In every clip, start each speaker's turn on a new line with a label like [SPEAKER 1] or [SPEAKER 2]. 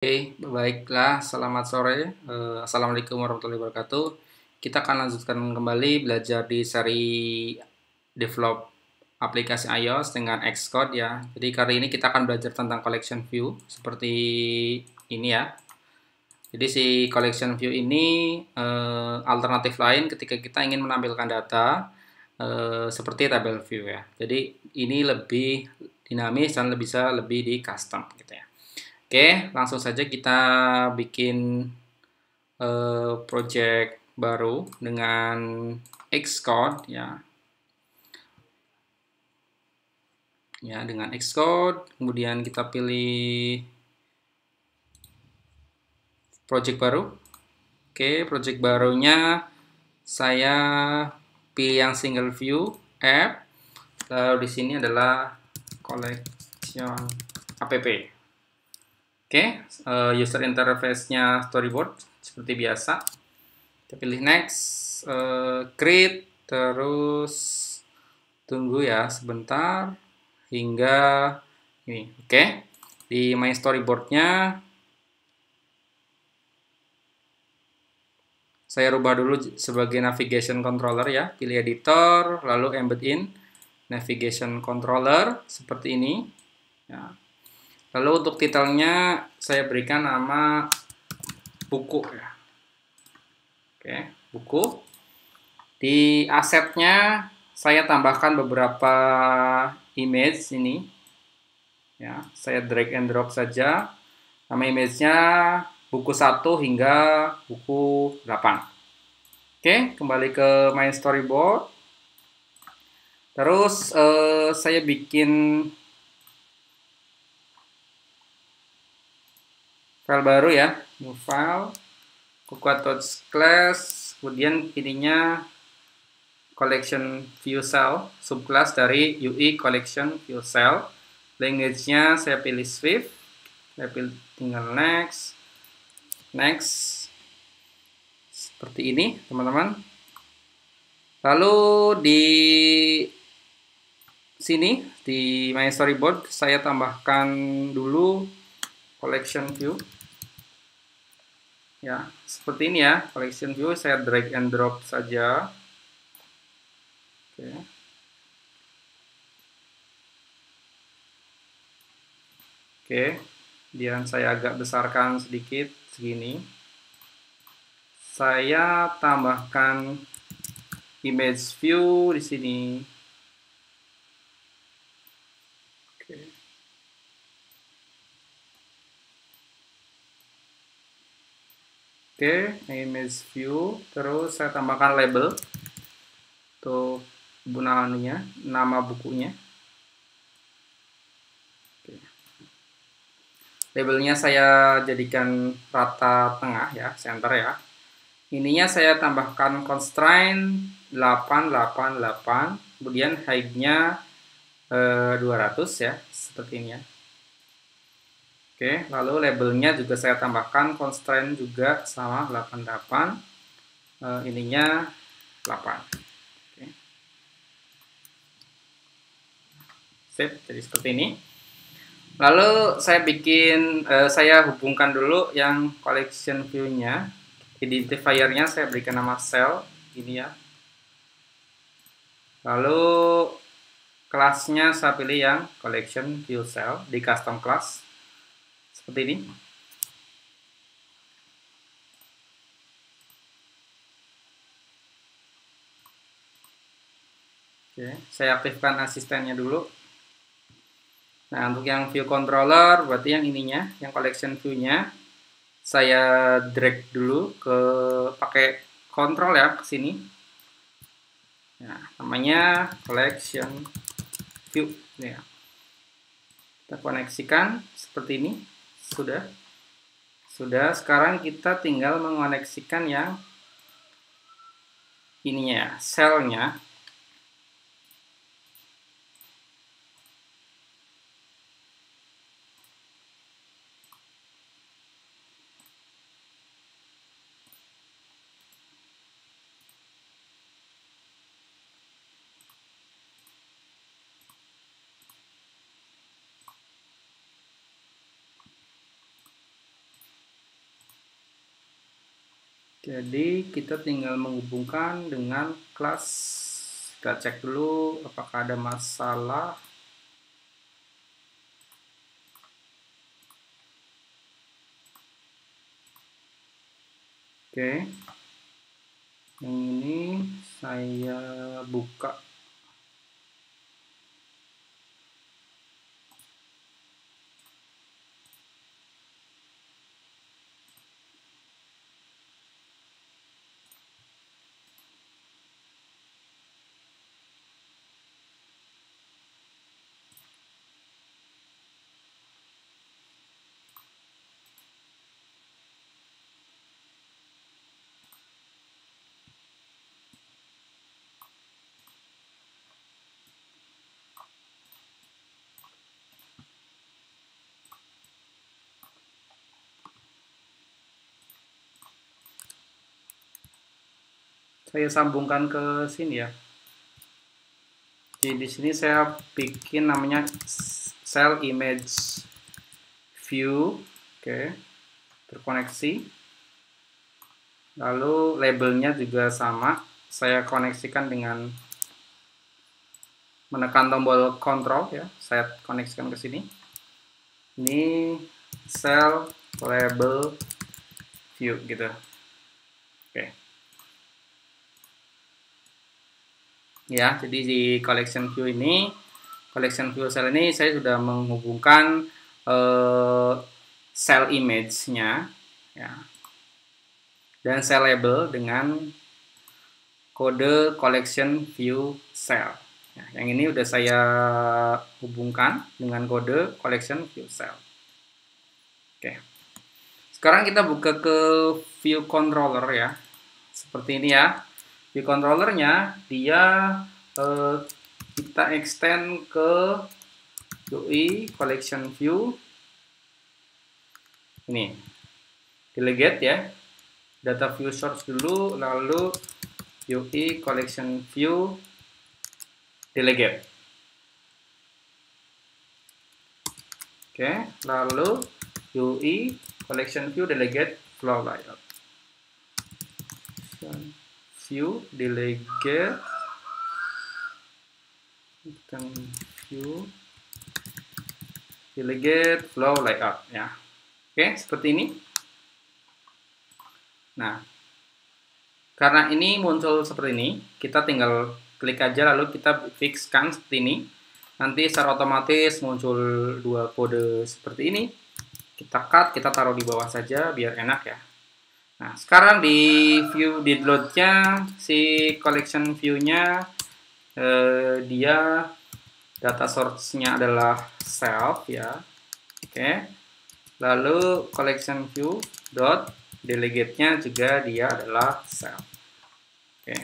[SPEAKER 1] Oke, baiklah. Selamat sore. Assalamualaikum warahmatullahi wabarakatuh. Kita akan lanjutkan kembali belajar di seri develop aplikasi iOS dengan Xcode ya. Jadi kali ini kita akan belajar tentang collection view seperti ini ya. Jadi si collection view ini alternatif lain ketika kita ingin menampilkan data seperti tabel view ya. Jadi ini lebih dinamis dan bisa lebih di custom gitu ya. Oke, langsung saja kita bikin project baru dengan Xcode ya. Ya, dengan Xcode, kemudian kita pilih project baru. Oke, project barunya saya pilih yang single view app. Lalu di sini adalah collection app. Oke, user interface-nya storyboard seperti biasa. Kita pilih next, create, terus tunggu ya sebentar hingga ini. Oke, di my storyboard-nya saya rubah dulu sebagai navigation controller ya. Pilih editor, lalu embed in navigation controller seperti ini. Ya. Lalu untuk titelnya saya berikan nama buku ya. Oke, buku. Di asetnya saya tambahkan beberapa image ini. Ya, saya drag and drop saja. Nama image-nya buku 1 hingga buku 8. Oke, kembali ke main storyboard. Terus saya bikin file baru ya, new file, class, kemudian ininya collection view cell, subclass dari UI collection view cell. Language-nya saya pilih Swift, saya pilih tinggal next, seperti ini teman-teman. Lalu di sini di my storyboard saya tambahkan dulu collection view. Ya, seperti ini ya, collection view saya drag and drop saja. Oke. Oke, kemudian saya agak besarkan sedikit segini. Saya tambahkan image view di sini. Oke. Oke, image view, terus saya tambahkan label untuk gunaannya, nama bukunya. Oke. Labelnya saya jadikan rata tengah ya, center ya. Ininya saya tambahkan constraint 888, kemudian height-nya 200 ya, seperti ini ya. Oke, lalu labelnya juga saya tambahkan constraint juga sama 88, ininya 8. Oke. Sip, jadi seperti ini. Lalu saya hubungkan dulu yang collection view-nya. Identifier-nya saya berikan nama cell, ini ya. Lalu kelasnya saya pilih yang collection view cell di custom class. Seperti ini. Oke, saya aktifkan asistennya dulu. Nah, untuk yang view controller, berarti yang ininya, yang collection view-nya, saya drag dulu ke pakai control ya, ke sini. Nah, namanya collection view. Ya. Kita koneksikan seperti ini. Sudah. Sudah, sekarang kita tinggal mengoneksikan yang ininya ya, cell-nya. Jadi kita tinggal menghubungkan dengan kelas. Kita cek dulu apakah ada masalah. Oke, yang ini saya buka. Saya sambungkan ke sini ya. Jadi di sini saya bikin namanya cell image view, oke, terkoneksi. Lalu labelnya juga sama. Saya koneksikan dengan menekan tombol control ya. Saya koneksikan ke sini. Ini cell label view gitu. Oke. Ya, jadi di collection view cell ini saya sudah menghubungkan cell image-nya ya, dan cell label dengan kode collection view cell. Ya, yang ini udah saya hubungkan dengan kode collection view cell. Oke. Sekarang kita buka ke view controller ya. Seperti ini ya. View controllernya dia kita extend ke UI collection view ini delegate ya, data view source dulu, lalu UI collection view delegate. Oke, lalu UI collection view delegate flow layout. View delegate view delegate flow layout ya. Oke, seperti ini. Nah, karena ini muncul seperti ini, kita tinggal klik aja lalu kita fixkan seperti ini. Nanti secara otomatis muncul dua kode seperti ini. Kita cut, kita taruh di bawah saja biar enak ya. Nah, sekarang di view di load-nya si collection view-nya dia data source-nya adalah self ya. Oke. Lalu collection view dot delegate-nya juga dia adalah self. Oke.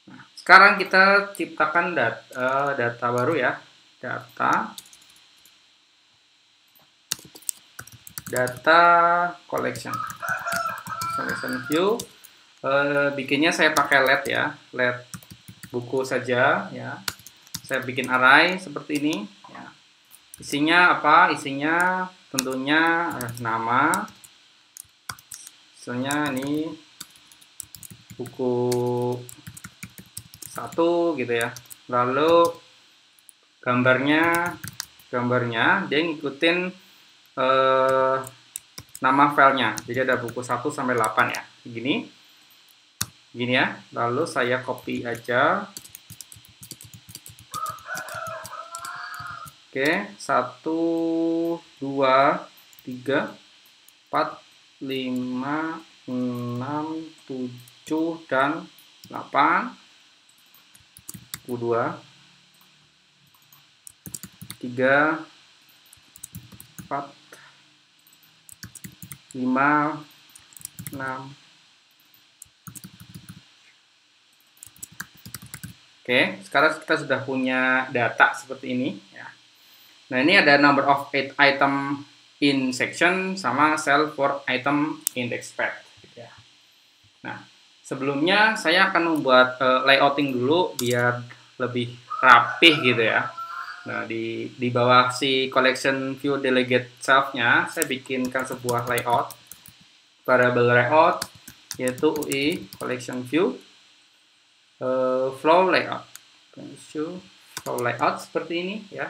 [SPEAKER 1] Nah, sekarang kita ciptakan data baru ya. Data collection view, bikinnya saya pakai LED ya, LED buku saja ya. Saya bikin array seperti ini ya. Isinya apa? Isinya tentunya nama, misalnya ini buku 1 gitu ya. Lalu gambarnya dia ngikutin nama filenya, jadi ada buku 1 sampai 8 ya, gini ya. Lalu saya copy aja. Oke, 1 2 3 4 5 6 7 dan 8. 2 3 4 5 6. Oke, sekarang kita sudah punya data seperti ini ya. Nah, ini ada number of item in section sama cell for item index path gitu ya. Nah, sebelumnya saya akan membuat layouting dulu biar lebih rapih gitu ya. Nah, di bawah si collection view delegate self-nya, saya bikinkan sebuah layout, variable layout, yaitu UI collection view, flow layout. Flow layout seperti ini ya.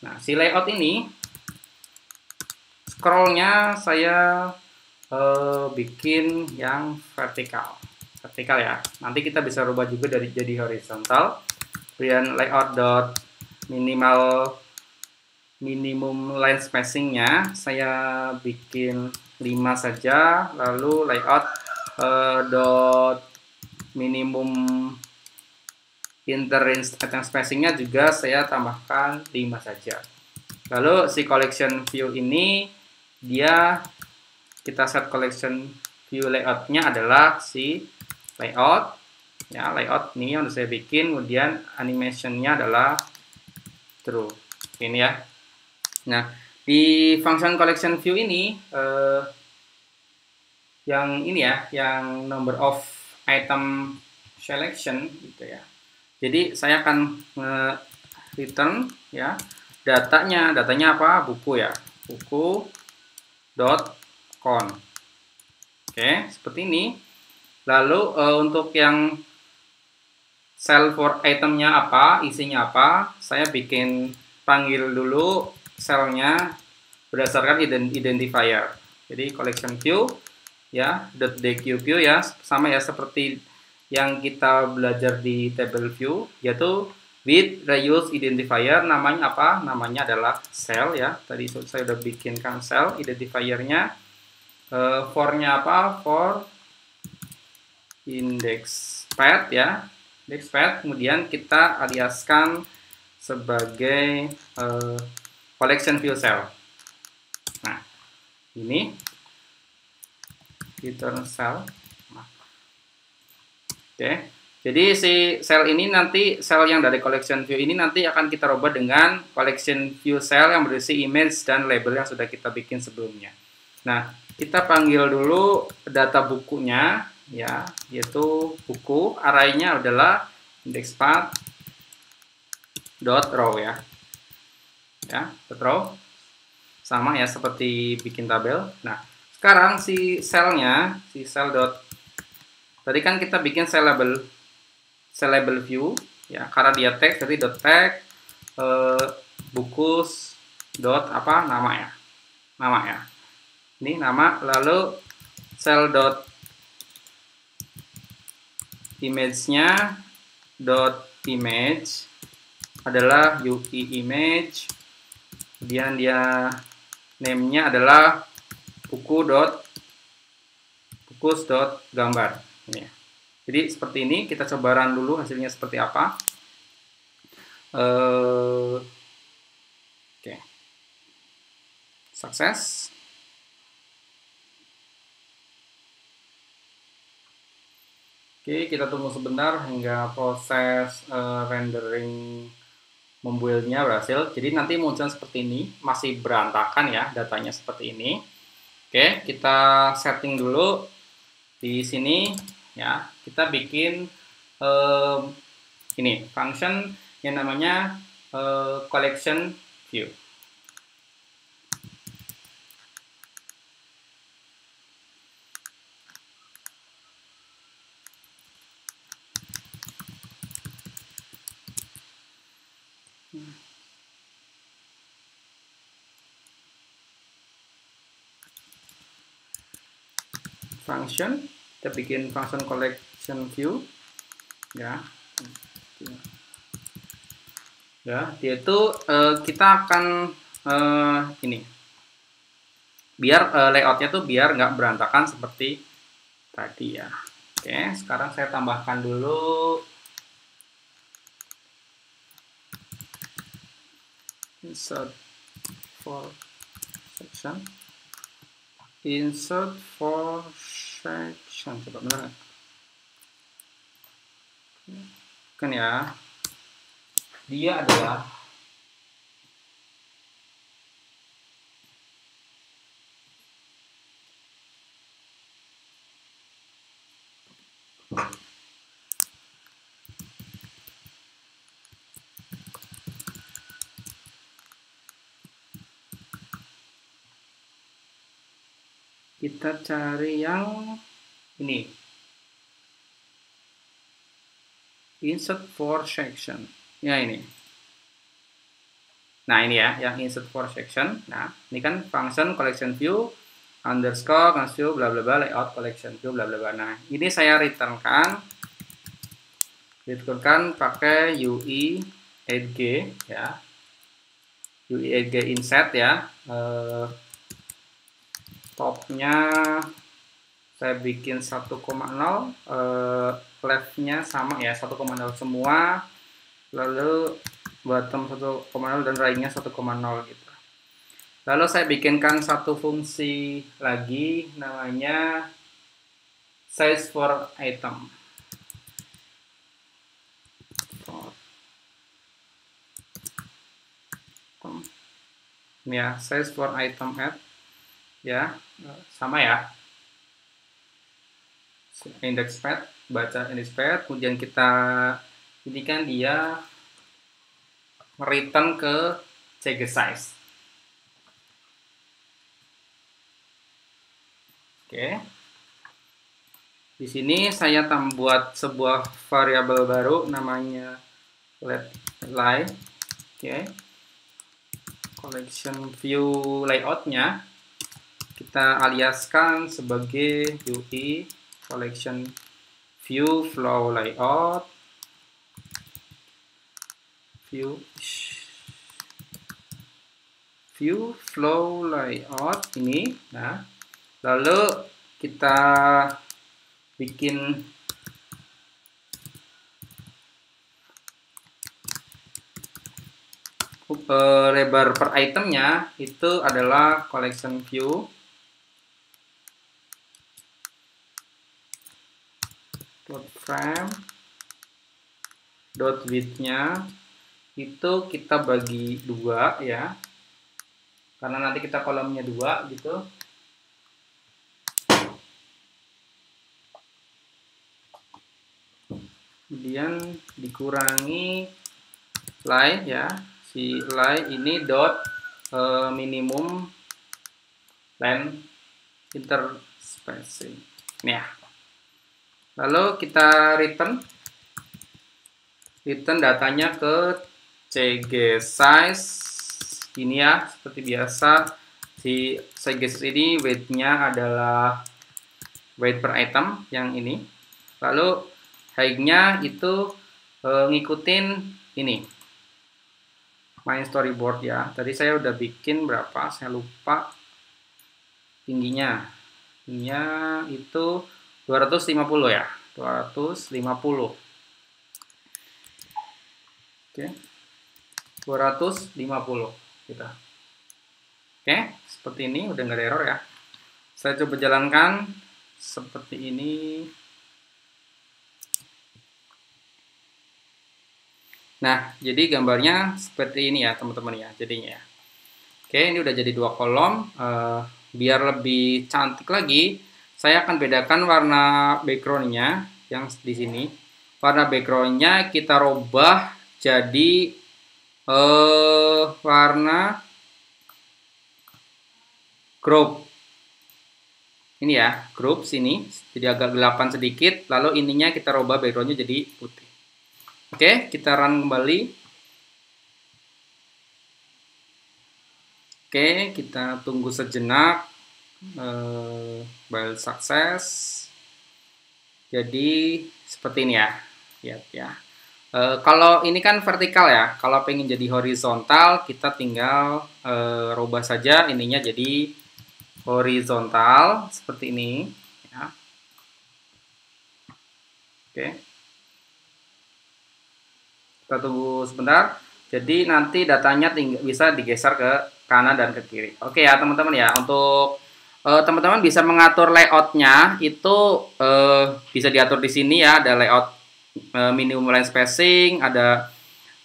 [SPEAKER 1] Nah, si layout ini scrollnya saya bikin yang vertikal ya. Nanti kita bisa rubah juga dari jadi horizontal. Kemudian layout dot minimum line spacingnya saya bikin 5 saja. Lalu layout dot minimum interrange item spacingnya juga saya tambahkan 5 saja. Lalu si collection view ini kita set collection view layoutnya adalah si layout ya, layout ini yang saya bikin, kemudian animationnya adalah true ini ya. Nah, di function collection view ini yang ini ya, yang number of item selection gitu ya. Jadi saya akan return ya datanya apa, buku ya, buku dot count. Oke, seperti ini. Lalu untuk yang cell for itemnya apa, isinya apa, saya panggil dulu selnya berdasarkan identifier. Jadi collection view ya, .dqview ya, sama ya seperti yang kita belajar di table view, yaitu with reuse identifier. Namanya apa? Namanya adalah cell ya. Tadi saya sudah bikinkan cell identifiernya. For-nya apa? For index path ya, index path. Kemudian kita aliaskan sebagai collection view cell. Nah, ini return cell. Oke, jadi si cell ini nanti, cell yang dari collection view ini nanti akan kita rubah dengan collection view cell yang berisi image dan label yang sudah kita bikin sebelumnya. Nah, kita panggil dulu data bukunya ya, yaitu buku, arraynya adalah index path dot row ya, dot row, sama ya seperti bikin tabel. Nah, sekarang si selnya, si cell dot, tadi kan kita bikin cell label view ya, karena dia tag, jadi dot tag bukus dot apa, nama ya, ini nama. Lalu cell dot image-nya dot image adalah UI image, kemudian dia name-nya adalah bukus dot gambar ini ya. Jadi seperti ini, kita coba run dulu hasilnya seperti apa. Oke, sukses. Oke, kita tunggu sebentar hingga proses rendering membuildnya berhasil. Jadi nanti muncul seperti ini, masih berantakan ya datanya seperti ini. Oke, kita setting dulu di sini ya. Kita bikin ini function yang namanya collection view. Function, kita bikin function collection view ya. Ya, yaitu kita akan ini biar layoutnya tuh biar nggak berantakan seperti tadi ya. Oke, sekarang saya tambahkan dulu insert for section, coba benar kan ya, dia adalah kita cari yang Ini insert for section. Ya ini. Nah ini ya, yang insert for section. Nah ini kan function collection view underscore collection view bla bla bla layout collection view bla bla bla. Nah ini saya returnkan pakai UI 8G ya, UI 8G insert ya. Topnya saya bikin 1,0, leftnya sama ya 1,0 semua, lalu bottom 1,0 dan right-nya 1,0 gitu. Lalu saya bikinkan satu fungsi lagi namanya size for item. Ini ya, size for item add ya, sama ya. Index path, baca index path, kemudian kita ini kan dia return ke CG size. Oke. Di sini saya buat sebuah variabel baru namanya let lie. Oke. Collection view layoutnya kita aliaskan sebagai UI collection view flow layout view flow layout ini. Nah, lalu kita bikin lebar per itemnya itu adalah collection view dot frame dot width-nya itu kita bagi 2 ya, karena nanti kita kolomnya 2 gitu. Kemudian dikurangi lie ya, si lie ini dot minimum length interspacing ya. Lalu kita return datanya ke CG size ini ya, seperti biasa. Si CG size ini weight-nya adalah weight per item yang ini. Lalu height-nya itu ngikutin ini main storyboard ya. Tadi saya udah bikin berapa, saya lupa. Tingginya itu 250 ya, 250. Oke, 250 kita. Oke, seperti ini udah nggak ada error ya. Saya coba jalankan seperti ini. Nah, jadi gambarnya seperti ini ya teman-teman ya jadinya ya. Oke, ini udah jadi 2 kolom. Biar lebih cantik lagi, saya akan bedakan warna background-nya yang di sini. Warna background-nya kita rubah jadi warna group. Ini ya, group sini. Jadi agak gelapan sedikit. Lalu ininya kita rubah background-nya jadi putih. Oke, kita run kembali. Oke, kita tunggu sejenak. Build sukses. Jadi seperti ini ya. Lihat ya. Kalau ini kan vertikal ya. Kalau pengen jadi horizontal, kita tinggal rubah saja ininya jadi horizontal seperti ini. Ya. Oke. Kita tunggu sebentar. Jadi nanti datanya bisa digeser ke kanan dan ke kiri. Oke ya teman-teman ya. Untuk teman-teman bisa mengatur layoutnya itu bisa diatur di sini ya. Ada layout minimum line spacing, ada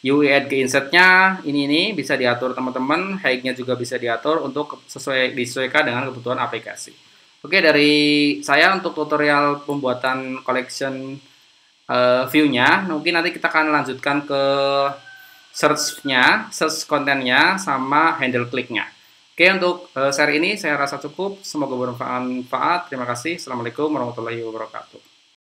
[SPEAKER 1] UI add ke insertnya. Ini bisa diatur teman-teman. Height-nya juga bisa diatur untuk disesuaikan dengan kebutuhan aplikasi. Oke, dari saya untuk tutorial pembuatan collection view-nya, mungkin nanti kita akan lanjutkan ke search kontennya sama handle click-nya. Oke, untuk share ini saya rasa cukup. Semoga bermanfaat. Terima kasih. Assalamualaikum warahmatullahi wabarakatuh.